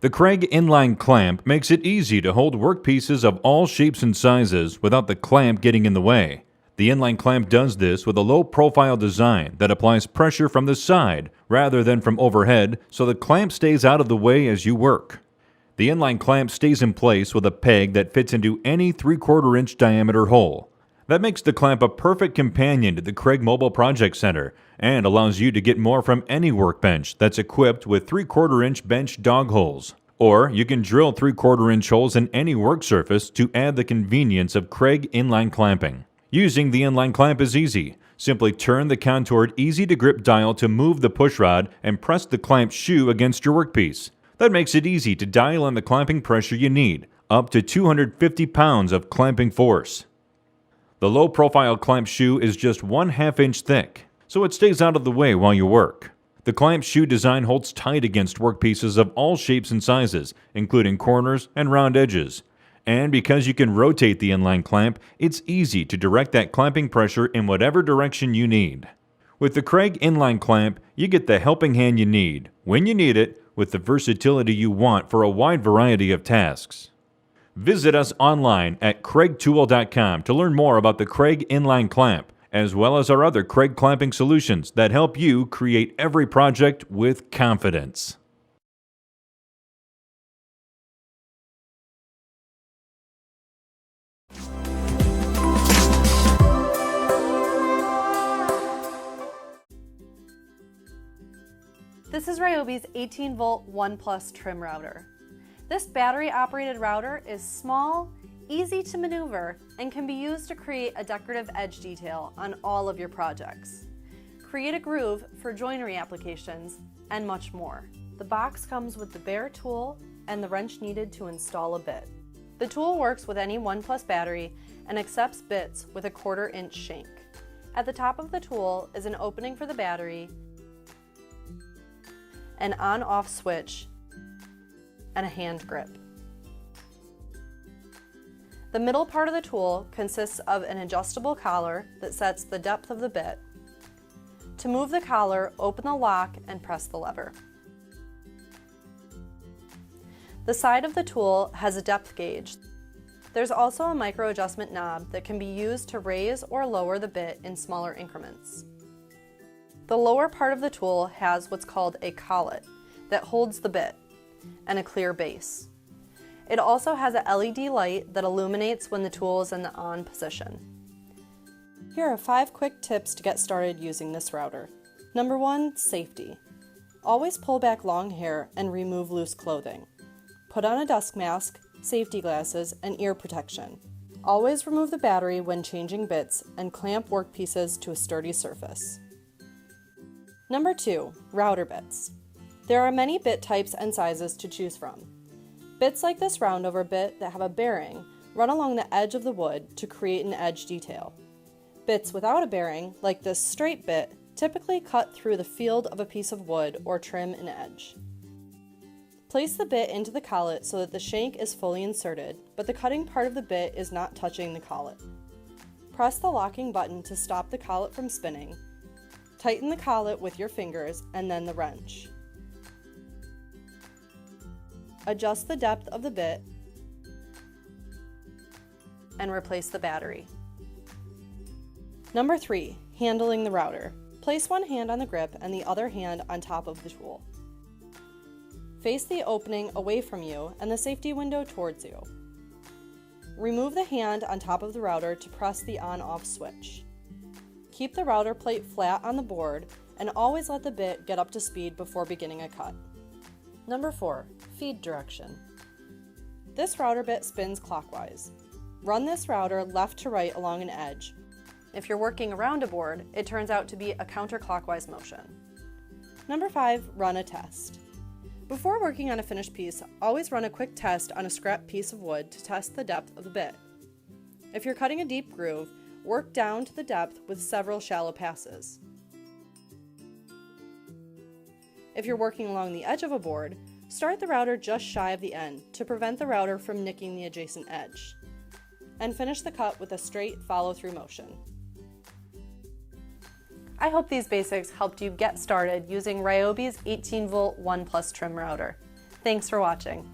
The Kreg inline clamp makes it easy to hold workpieces of all shapes and sizes without the clamp getting in the way. The inline clamp does this with a low-profile design that applies pressure from the side rather than from overhead, so the clamp stays out of the way as you work. The inline clamp stays in place with a peg that fits into any 3/4 inch diameter hole. That makes the clamp a perfect companion to the Kreg Mobile Project Center and allows you to get more from any workbench that's equipped with 3/4 inch bench dog holes. Or you can drill 3/4 inch holes in any work surface to add the convenience of Kreg inline clamping. Using the inline clamp is easy. Simply turn the contoured easy-to-grip dial to move the pushrod and press the clamp shoe against your workpiece. That makes it easy to dial in the clamping pressure you need, up to 250 pounds of clamping force. The low-profile clamp shoe is just 1/2 inch thick, so it stays out of the way while you work. The clamp shoe design holds tight against workpieces of all shapes and sizes, including corners and round edges. And because you can rotate the inline clamp, it's easy to direct that clamping pressure in whatever direction you need. With the Kreg inline clamp, you get the helping hand you need, when you need it, with the versatility you want for a wide variety of tasks. Visit us online at kregtool.com to learn more about the Kreg inline clamp, as well as our other Kreg clamping solutions that help you create every project with confidence. This is RYOBI's 18-volt ONE+ trim router. This battery-operated router is small, easy to maneuver, and can be used to create a decorative edge detail on all of your projects. Create a groove for joinery applications, and much more. The box comes with the bare tool and the wrench needed to install a bit. The tool works with any ONE+ battery and accepts bits with a 1/4 inch shank. At the top of the tool is an opening for the battery, an on-off switch, and a hand grip. The middle part of the tool consists of an adjustable collar that sets the depth of the bit. To move the collar, open the lock and press the lever. The side of the tool has a depth gauge. There's also a micro adjustment knob that can be used to raise or lower the bit in smaller increments. The lower part of the tool has what's called a collet that holds the bit and a clear base. It also has a LED light that illuminates when the tool is in the on position. Here are 5 quick tips to get started using this router. Number 1, safety. Always pull back long hair and remove loose clothing. Put on a dust mask, safety glasses, and ear protection. Always remove the battery when changing bits and clamp workpieces to a sturdy surface. Number 2, router bits. There are many bit types and sizes to choose from. Bits like this roundover bit that have a bearing run along the edge of the wood to create an edge detail. Bits without a bearing, like this straight bit, typically cut through the field of a piece of wood or trim an edge. Place the bit into the collet so that the shank is fully inserted, but the cutting part of the bit is not touching the collet. Press the locking button to stop the collet from spinning. Tighten the collet with your fingers and then the wrench. Adjust the depth of the bit and replace the battery. Number 3, handling the router. Place one hand on the grip and the other hand on top of the tool. Face the opening away from you and the safety window towards you. Remove the hand on top of the router to press the on-off switch. Keep the router plate flat on the board and always let the bit get up to speed before beginning a cut. Number 4, feed direction. This router bit spins clockwise. Run this router left to right along an edge. If you're working around a board, it turns out to be a counterclockwise motion. Number 5, run a test. Before working on a finished piece, always run a quick test on a scrap piece of wood to test the depth of the bit. If you're cutting a deep groove, work down to the depth with several shallow passes. If you're working along the edge of a board, start the router just shy of the end to prevent the router from nicking the adjacent edge. And finish the cut with a straight follow-through motion. I hope these basics helped you get started using RYOBI's 18-volt ONE+ trim router. Thanks for watching.